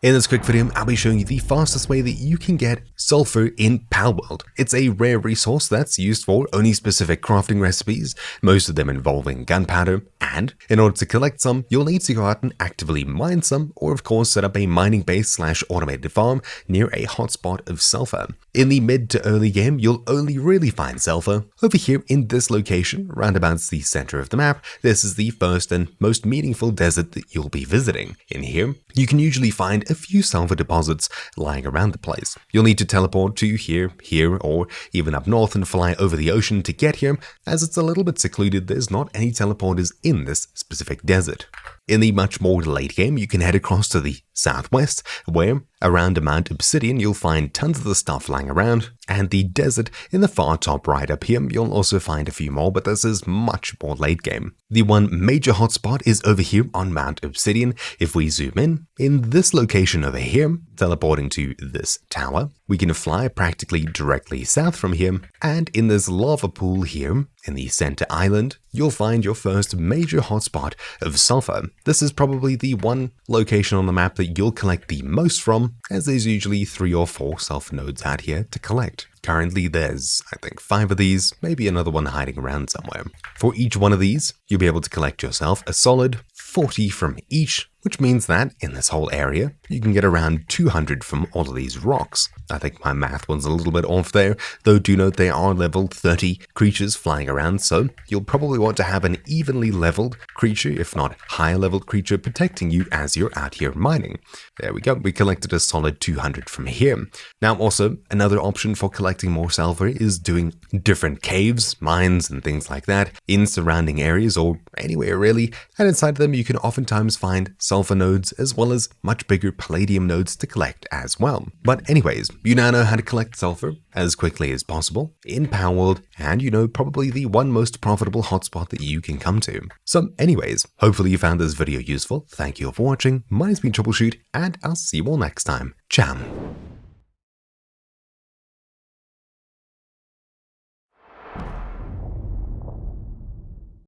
In this quick video, I'll be showing you the fastest way that you can get sulfur in Palworld. It's a rare resource that's used for only specific crafting recipes, most of them involving gunpowder, and in order to collect some, you'll need to go out and actively mine some, or of course set up a mining base / automated farm near a hotspot of sulfur. In the mid to early game, you'll only really find sulfur over here in this location, roundabouts the center of the map. This is the first and most meaningful desert that you'll be visiting. In here, you can usually find a few sulfur deposits lying around the place. You'll need to teleport to here, or even up north and fly over the ocean to get here. As it's a little bit secluded, there's not any teleporters in this specific desert. In the much more late game, you can head across to the southwest, where around Mount Obsidian you'll find tons of the stuff lying around, and the desert in the far top right up here you'll also find a few more, but this is much more late game. The one major hotspot is over here on Mount Obsidian. If we zoom in this location over here, teleporting to this tower, we can fly practically directly south from here, and in this lava pool here in the center island, you'll find your first major hotspot of sulfur. This is probably the one location on the map that you'll collect the most from, as there's usually 3 or 4 sulfur nodes out here to collect. Currently there's, I think, 5 of these, maybe another one hiding around somewhere. For each one of these, you'll be able to collect yourself a solid 40 from each, which means that in this whole area, you can get around 200 from all of these rocks. I think my math was a little bit off there, though do note there are level 30 creatures flying around, so you'll probably want to have an evenly leveled creature, if not higher leveled creature, protecting you as you're out here mining. There we go, we collected a solid 200 from here. Now also, another option for collecting more sulfur is doing different caves, mines, and things like that in surrounding areas or anywhere really, and inside them you can oftentimes find sulfur nodes as well as much bigger palladium nodes to collect as well. But anyways, you now know how to collect sulfur as quickly as possible in Palworld, and you know probably the one most profitable hotspot that you can come to. So anyways, hopefully you found this video useful. Thank you all for watching. My name's been Troubleshoot, and I'll see you all next time. Ciao.